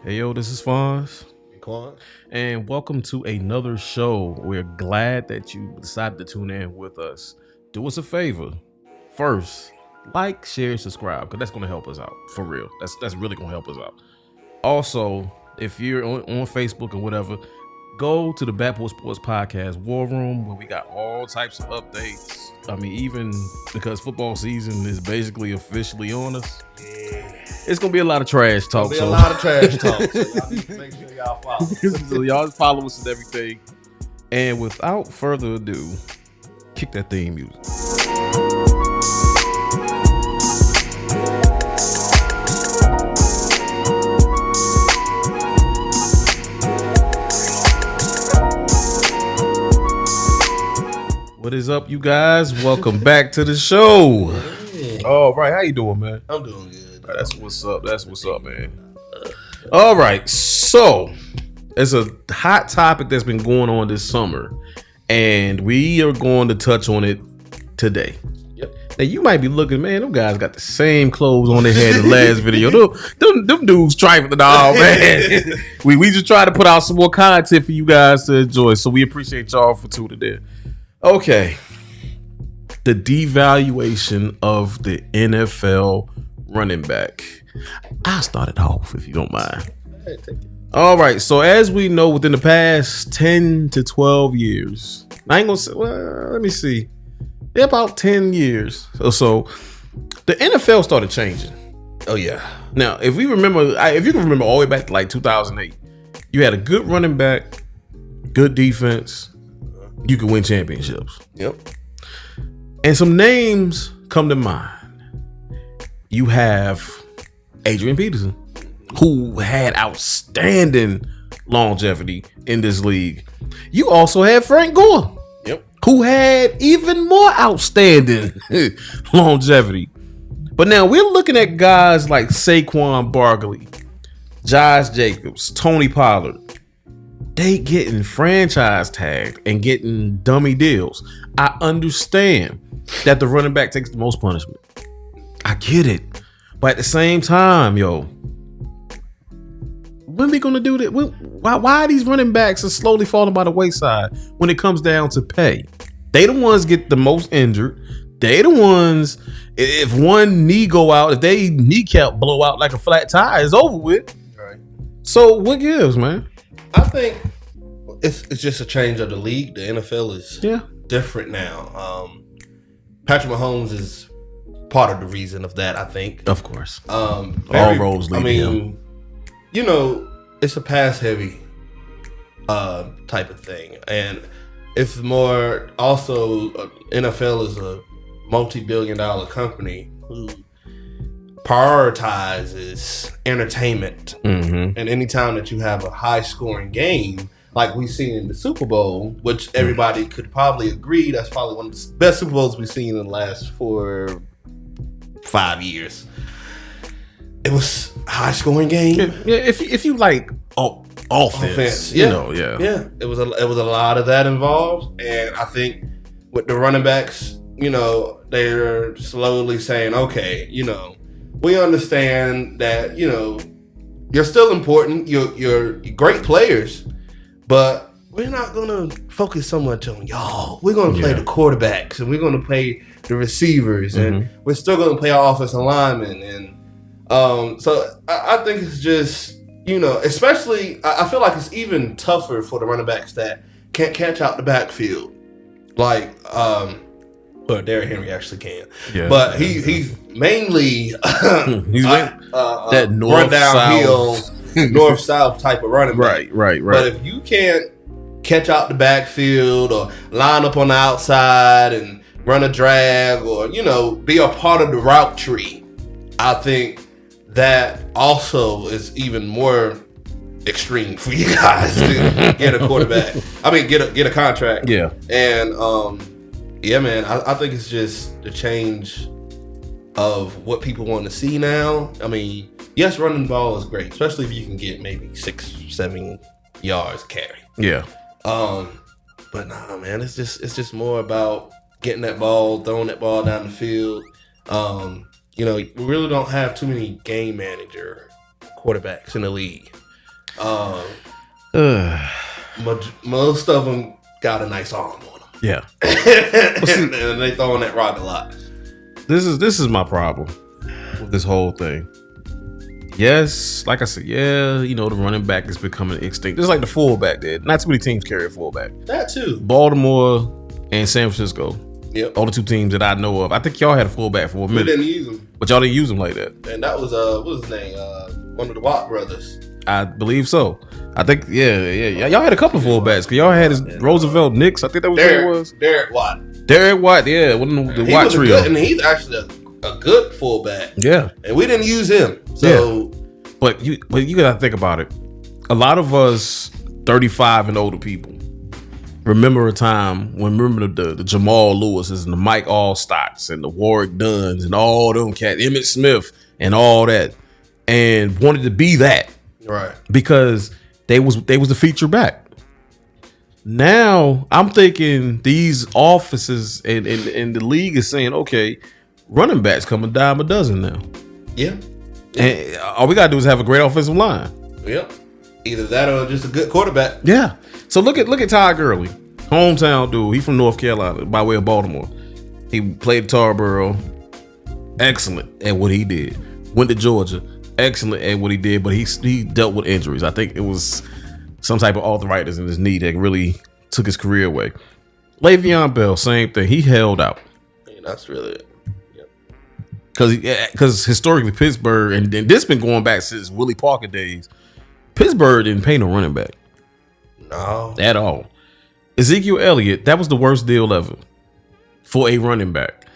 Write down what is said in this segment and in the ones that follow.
Hey yo, this is Fonz and Quan. and welcome to another show. We're glad that you decided to tune in with us. Do us a favor. First, like, share, subscribe, because that's going to help us out. For real. That's really going to help us out. Also, if you're on Facebook or whatever, go to the Porch Sports Podcast War Room where we got all types of updates. I mean, even because football season is basically officially on us. Yeah. It's gonna be a lot of trash talk. A lot of trash talk. So y'all need to make sure y'all follow. So y'all just follow us and everything. And without further ado, kick that theme music. What is up, you guys? Welcome back to the show. Yeah. All right, how you doing, man? I'm doing good. That's what's up. That's what's up, man. All right, so it's a hot topic that's been going on this summer, and we are going to touch on it today. Yep. Now you might be looking, man, them guys got the same clothes on they had in the last video. Them dudes trifling all, man. we just try to put out some more content for you guys to enjoy, so we appreciate y'all for tuning in. Okay, the devaluation of the NFL running back. I'll start it off if you don't mind. Hey, take it. All right, so as we know, within the past 10 to 12 years, I ain't gonna say, well, let me see. Yeah, about 10 years or so, the NFL started changing. Oh yeah. Now, if you can remember all the way back to like 2008, you had a good running back, good defense, you could win championships. Yep. And some names come to mind. You have Adrian Peterson, who had outstanding longevity in this league. You also had Frank Gore, Yep. who had even more outstanding longevity. But now we're looking at guys like Saquon Barkley, Josh Jacobs, Tony Pollard. They getting franchise tagged and getting dummy deals. I understand that the running back takes the most punishment. I get it. But at the same time, yo, when we gonna do that? Why are these running backs are slowly falling by the wayside when it comes down to pay? They the ones get the most injured. They the ones, if one knee go out, if they kneecap blow out like a flat tire, it's over with. Right. So what gives, man? I think it's just a change of the league. The NFL is different now. Patrick Mahomes is part of the reason of that, I think. Of course. All roads lead to him. You know, it's a pass heavy type of thing. And it's more also NFL is a multi-billion-dollar company who prioritizes entertainment. Mm-hmm. And anytime that you have a high-scoring game, like we've seen in the Super Bowl, which everybody could probably agree, that's probably one of the best Super Bowls we've seen in the last 4-5 years. It was a high-scoring game. Yeah, if you like offense, yeah. you know, yeah. It was a lot of that involved, and I think with the running backs, you know, they're slowly saying, okay, you know, we understand that, you know, you're still important. You're great players, but we're not going to focus so much on y'all. We're going to play the quarterbacks, and we're going to play the receivers, and we're still going to play our offensive linemen. And so I think it's just, you know, especially I feel like it's even tougher for the running backs that can't catch out the backfield. Like, well, Derrick Henry actually can, but he's mainly that north run downhill, north south type of running back. Right. But if you can't catch out the backfield or line up on the outside and run a drag or, you know, be a part of the route tree, I think that also is even more extreme for you guys to get a quarterback. I mean, get a contract. Yeah. And yeah, man, I think it's just the change of what people want to see now. I mean, yes, running the ball is great, especially if you can get maybe 6-7 yards carry. Yeah. But nah, man, it's just more about getting that ball, throwing that ball down the field. You know, we really don't have too many game manager quarterbacks in the league. Most of them got a nice arm on them. Yeah. And they throwing that rock a lot. This is my problem with this whole thing. Yes, like I said, the running back is becoming extinct. Just like the fullback did. Not too many teams carry a fullback. That too. Baltimore and San Francisco. Yep. All the two teams that I know of. I think y'all had a fullback for a minute. We didn't use him. But y'all didn't use him like that. And that was, what was his name? One of the Watt brothers. I believe so. I think, y'all had a couple of fullbacks. Because y'all had Roosevelt Nix. I think that was what it was. Derek Watt, yeah. One of the Watt trio. And he's actually a good fullback. Yeah. And we didn't use him. So, But you gotta think about it. A lot of us 35 and older people remember a time when the Jamal Lewis's and the Mike Allstocks and the Warwick Dunns and all them cats, Emmitt Smith and all that, and wanted to be that. Right. Because they was the feature back. Now I'm thinking these offices and the league is saying, okay, running backs come a dime a dozen now. Yeah. And all we gotta do is have a great offensive line. Yep. Either that or just a good quarterback. Yeah. So look at Ty Gurley, hometown dude. He from North Carolina by way of Baltimore. He played Tarboro. Excellent at what he did. Went to Georgia. Excellent at what he did, but he dealt with injuries. I think it was some type of arthritis in his knee that really took his career away. Le'Veon Bell, same thing. He held out. Yeah, that's really it. Because historically Pittsburgh, and this been going back since Willie Parker days, Pittsburgh didn't pay no running back. No. At all. Ezekiel Elliott, that was the worst deal ever for a running back.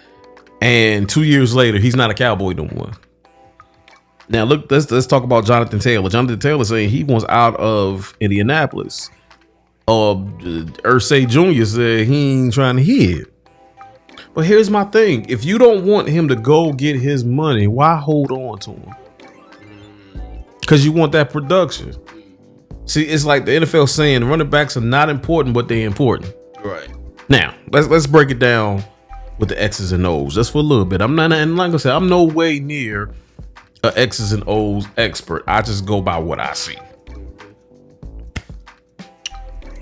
And 2 years later, he's not a Cowboy no more. Now look, let's talk about Jonathan Taylor. Jonathan Taylor saying he wants out of Indianapolis. Irsay Jr. said he ain't trying to hit. But here's my thing. If you don't want him to go get his money, why hold on to him? Because you want that production. See, it's like the NFL saying running backs are not important, but they're important. Right. Now, let's break it down with the X's and O's just for a little bit. I'm not, and like I said, I'm no way near a X's and O's expert. I just go by what I see.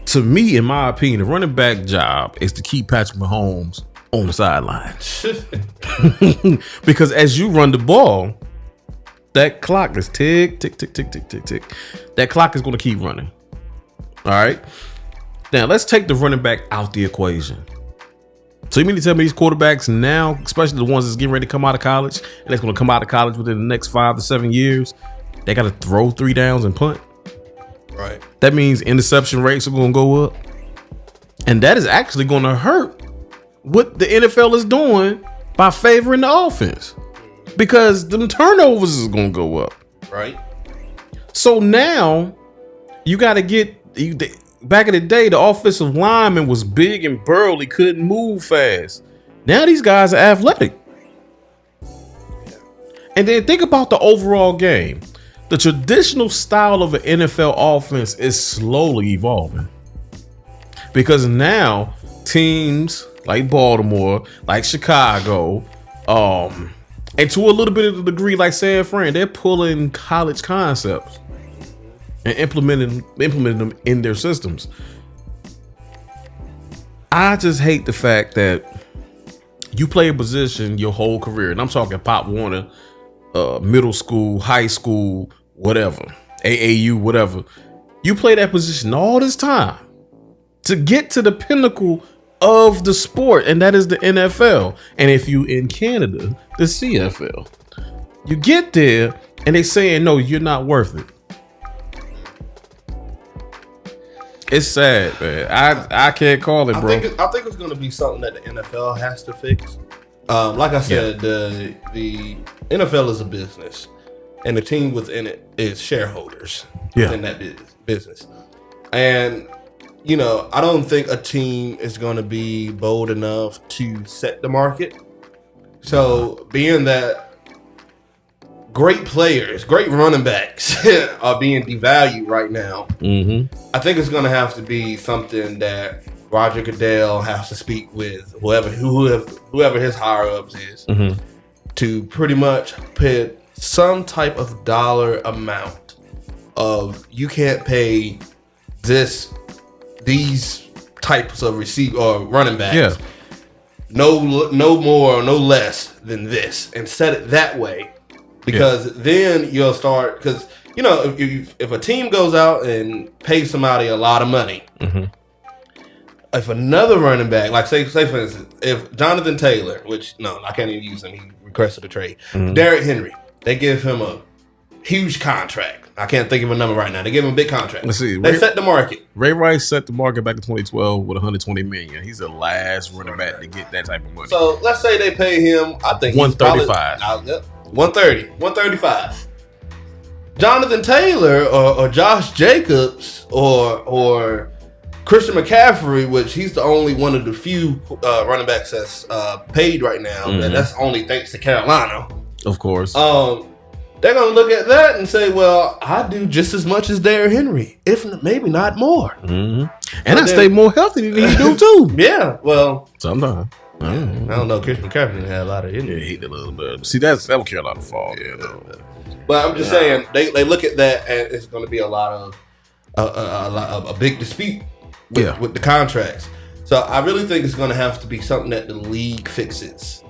To me, in my opinion, the running back job is to keep Patrick Mahomes on the sideline. Because as you run the ball, that clock is tick, tick, tick, tick, tick, tick, tick. That clock is going to keep running. All right. Now let's take the running back out the equation. So you mean to tell me these quarterbacks now, especially the ones that's getting ready to come out of college, and that's going to come out of college within the next 5 to 7 years, they got to throw 3 downs and punt? Right. That means interception rates are going to go up. And that is actually going to hurt what the NFL is doing by favoring the offense. Because them turnovers is going to go up. Right. So now you got to get... Back in the day, the offensive lineman was big and burly, couldn't move fast. Now these guys are athletic. And then think about the overall game. The traditional style of an NFL offense is slowly evolving. Because now teams like Baltimore, like Chicago, and to a little bit of a degree like San Fran, they're pulling college concepts and implementing them in their systems. I just hate the fact that you play a position your whole career, and I'm talking Pop Warner, middle school, high school, whatever, AAU, whatever. You play that position all this time to get to the pinnacle of the sport, and that is the NFL. And if you in Canada, the CFL, you get there and they saying, no, you're not worth it. It's sad, man. I can't call it, bro. I think it's going to be something that the NFL has to fix. Like I said, the NFL is a business, and the team within it is shareholders within that business. And I don't think a team is going to be bold enough to set the market. So, being that great players, great running backs are being devalued right now, I think it's going to have to be something that Roger Goodell has to speak with whoever his higher ups is to pretty much put some type of dollar amount of you can't pay these types of receiver or running backs. Yeah. No more or no less than this, and set it that way, because then you'll start, because if a team goes out and pays somebody a lot of money, if another running back, like say for instance, if Jonathan Taylor, which no, I can't even use him, he requested a trade. Derrick Henry, they give him a huge contract. I can't think of a number right now. They give him a big contract. Let's see. They set the market. Ray Rice set the market back in 2012 with $120 million. He's the last running back to get that type of money. So let's say they pay him, I think $135. 135. Jonathan Taylor or Josh Jacobs or Christian McCaffrey, which he's the only one of the few running backs that's paid right now, and that's only thanks to Carolina. Of course. They're going to look at that and say, well, I do just as much as Derrick Henry, if maybe not more. And I stay more healthy than he do, too. Yeah, well. Sometimes. I don't know. Christian McCaffrey had a lot of injuries. Yeah, he did a little bit. See, that was Carolina's fault. Yeah, but I'm just saying, they look at that, and it's going to be a lot of a big dispute with the contracts. So I really think it's going to have to be something that the league fixes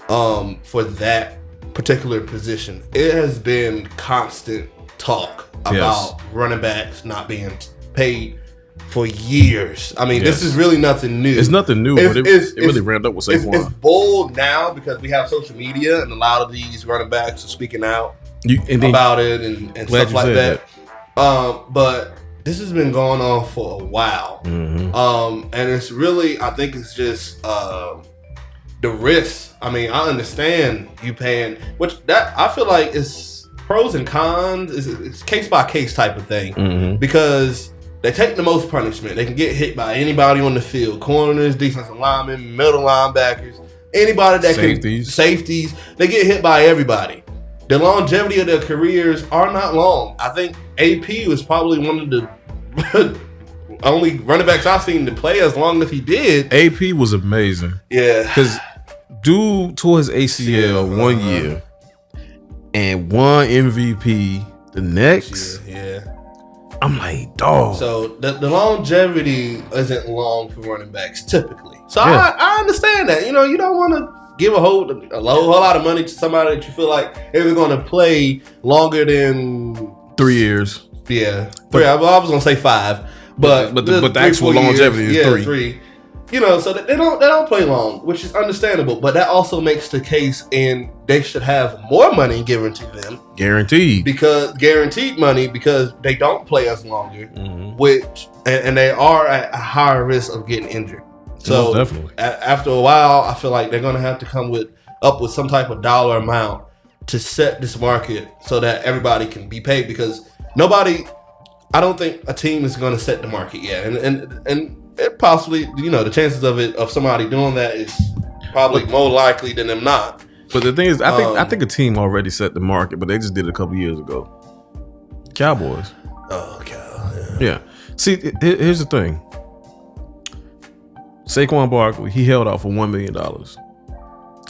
for that particular position. It has been constant talk about running backs not being paid for years. I mean, this is really nothing new. It's nothing new, but it really ramped up with Saquon. It's bold now because we have social media, and a lot of these running backs are speaking out about it and stuff like that. But this has been going on for a while. And it's really, I think it's just the risk. I mean, I understand you paying, which that I feel like is pros and cons. It's case by case type of thing, because they take the most punishment. They can get hit by anybody on the field: corners, defensive linemen, middle linebackers, anybody that safeties. They get hit by everybody. The longevity of their careers are not long. I think AP was probably one of the only running backs I've seen to play as long as he did. AP was amazing. Yeah. Because dude tore his ACL 1 year and won MVP the next. Yeah. I'm like, dog. So the longevity isn't long for running backs typically. So I understand that. You don't want to give a whole lot of money to somebody that you feel like they're going to play longer than 3 years. Yeah. 3. I was going to say 5. But the actual longevity is 3. So they don't play long, which is understandable. But that also makes the case, and they should have more money given to them, guaranteed money, because they don't play as longer, which and they are at a higher risk of getting injured. So definitely, after a while, I feel like they're going to have to come up with some type of dollar amount to set this market so that everybody can be paid, because I don't think a team is going to set the market yet, and it possibly, the chances of somebody doing that is probably more likely than them not. But the thing is, I think a team already set the market, but they just did it a couple years ago. Cowboys. Oh, yeah. See, here's the thing. Saquon Barkley, he held out for $1 million.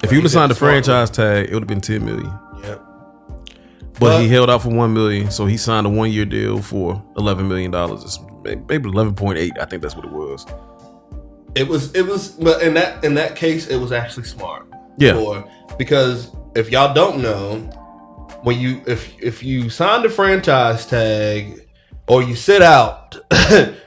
If he would have signed the franchise tag, it would have been $10 million. Yep. But he held out for $1 million, so he signed a 1 year deal for $11 million. It's maybe 11.8. I think that's what it was. It was, but in that case, it was actually smart. Yeah. Because if y'all don't know, if you sign the franchise tag or you sit out,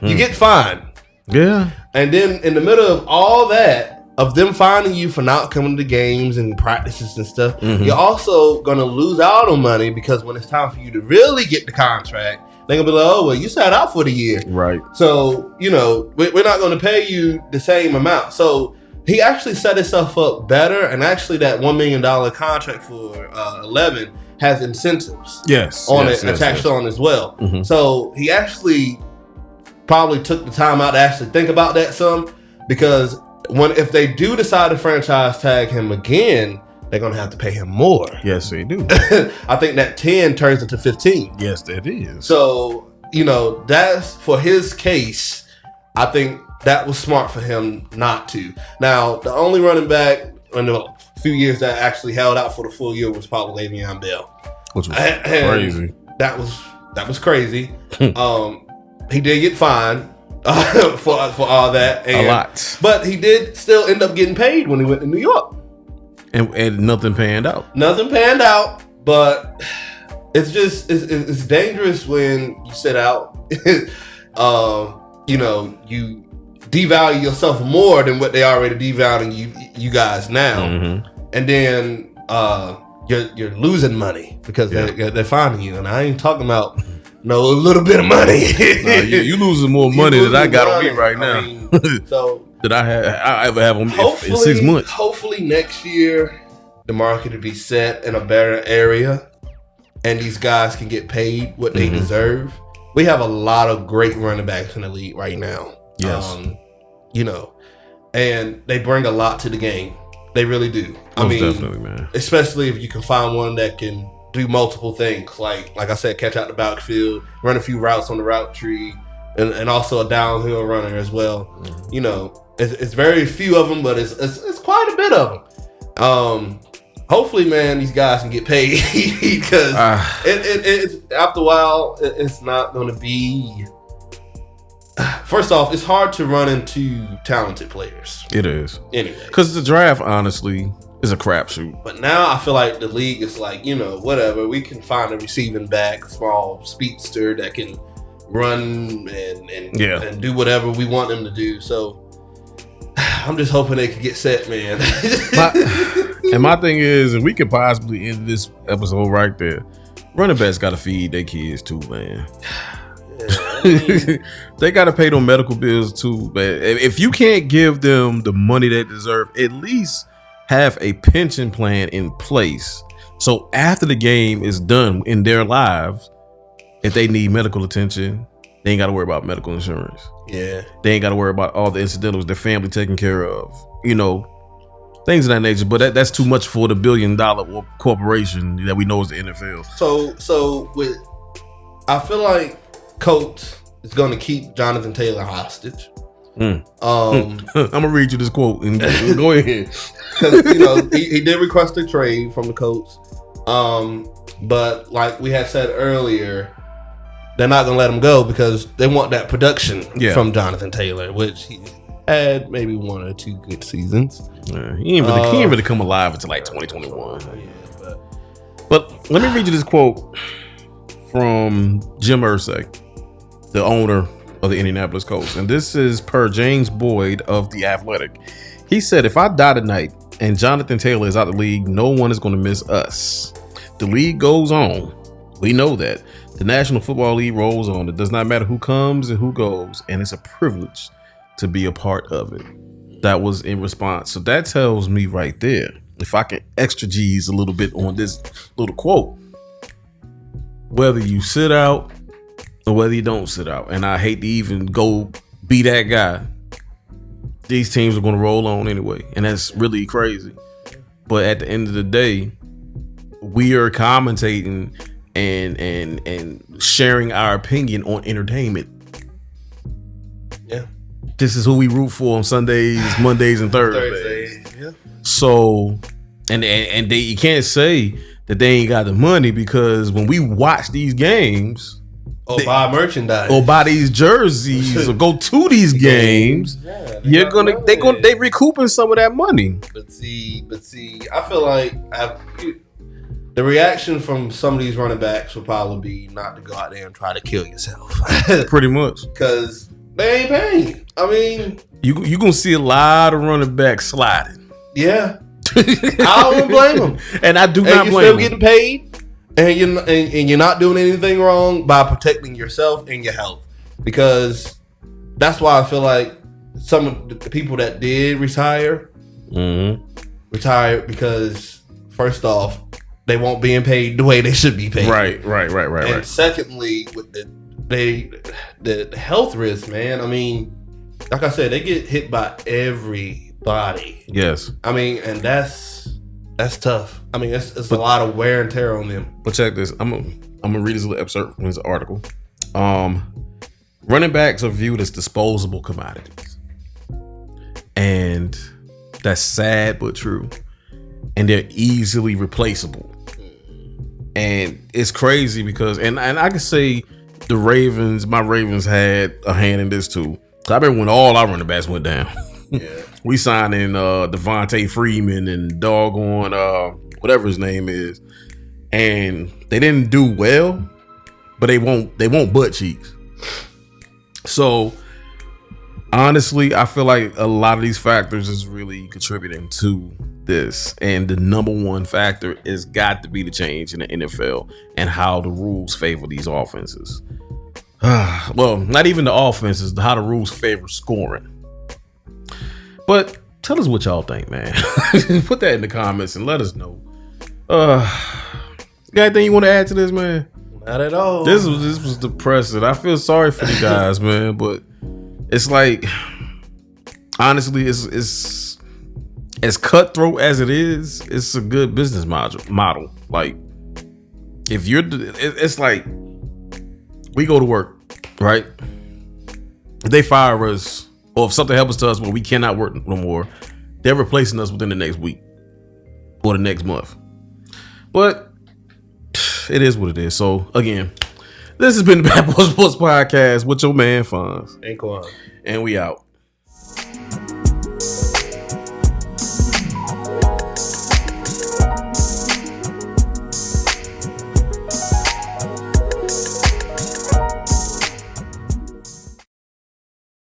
you get fined. Yeah. And then in the middle of all that, of them finding you for not coming to games and practices and stuff, you're also going to lose out on money, because when it's time for you to really get the contract, they're going to be like, oh, well, you sat out for the year. Right. So, we're not going to pay you the same amount. So he actually set himself up better, and actually that $1 million contract for 11 has incentives attached on as well. So he actually probably took the time out to actually think about that some, because if they do decide to franchise tag him again, they're going to have to pay him more. Yes, they do. I think that 10 turns into 15. Yes, that is. So, that's for his case. I think that was smart for him not to. Now, the only running back in the few years that actually held out for the full year was probably Le'Veon Bell. Which was crazy. That was That was crazy. He did get fined for all that. And, a lot. But he did still end up getting paid when he went to New York. And nothing panned out. Nothing panned out, but it's just it's dangerous when you sit out. You know, you devalue yourself more than what they already devaluing you guys now, and then you're losing money because they're finding you. And I ain't talking about a little bit of money. Nah, you losing more money than I got on me right now. I mean, so that I ever have on me in 6 months. Hopefully next year the market will be set in a better area, and these guys can get paid what they deserve. We have a lot of great running backs in the league right now. Yes. You know, and they bring a lot to the game. They really do. I mean, definitely, man. Especially if you can find one that can do multiple things, like I said, catch out the backfield, run a few routes on the route tree, and also a downhill runner as well. You know, it's very few of them, but it's quite a bit of them. Hopefully, man, these guys can get paid because it's after a while, it's not going to be. First off, it's hard to run into talented players. It is. Anyway. Because the draft, honestly, is a crapshoot. But now I feel like the league is like, whatever. We can find a receiving back, a small speedster that can run and do whatever we want them to do. So I'm just hoping they can get set, man. My thing is, and we could possibly end this episode right there, running backs got to feed their kids too, man. They got to pay them medical bills too, man. If you can't give them the money they deserve, at least have a pension plan in place. So after the game is done in their lives, if they need medical attention, they ain't got to worry about medical insurance. Yeah. They ain't got to worry about all the incidentals their family taking care of, things of that nature. But that's too much for the $1 billion corporation that we know is the NFL. So I feel like Coates is going to keep Jonathan Taylor hostage. I'm gonna read you this quote and go ahead. Because he did request a trade from the Colts, but like we had said earlier, they're not gonna let him go because they want that production from Jonathan Taylor, which he had maybe 1 or 2 good seasons. He ain't really come alive until like 2021. But let me read you this quote from Jim Irsay, the owner of the Indianapolis Colts. And this is per James Boyd of The Athletic. He said, "If I die tonight and Jonathan Taylor is out of the league, no one is going to miss us. The league goes on. We know that. The National Football League rolls on. It does not matter who comes and who goes. And it's a privilege to be a part of it." That was in response. So that tells me right there, if I can extra G's a little bit on this little quote, whether you sit out or whether you don't sit out, and I hate to even go be that guy, these teams are going to roll on anyway, and that's really crazy. But at the end of the day, we are commentating and sharing our opinion on entertainment. Yeah, this is who we root for on Sundays, Mondays, and Thursdays. Yeah. So, and you can't say that they ain't got the money, because when we watch these games, or buy merchandise, or buy these jerseys, or go to these games, they recouping some of that money. But see, I feel like the reaction from some of these running backs will probably be not to go out there and try to kill yourself. Pretty much, because they ain't paying. I mean, you gonna see a lot of running backs sliding. Yeah, I don't blame them, and I do not blame them. You're still getting paid. And you're not doing anything wrong by protecting yourself and your health, because that's why I feel like some of the people that did retire retired because, first off, they won't being paid the way they should be paid. Right. And secondly, with the health risk, man. I mean, like I said, they get hit by everybody. Yes. I mean, and that's tough. I mean, it's a lot of wear and tear on them. But check this. I'm gonna read this little excerpt from this article. Running backs are viewed as disposable commodities, and that's sad but true. And they're easily replaceable. And it's crazy because, and I can say my Ravens had a hand in this too. I remember when all our running backs went down. Yeah. We signed in Devontae Freeman and doggone whatever his name is, and they didn't do well, but they won't butt cheeks. So honestly, I feel like a lot of these factors is really contributing to this, and the number one factor is got to be the change in the NFL and how the rules favor these offenses. Well, not even the offenses, how the rules favor scoring. But tell us what y'all think, man. Put that in the comments and let us know. Got anything you want to add to this, man? Not at all. This was depressing. I feel sorry for you guys, man, but it's like, honestly, it's as cutthroat as it is. It's a good business model. Like, if it's like we go to work, right? If they fire us, or if something happens to us where we cannot work no more, they're replacing us within the next week or the next month. But it is what it is. So again, this has been the Porch Sports Podcast with your man Fonz and Quan, and we out.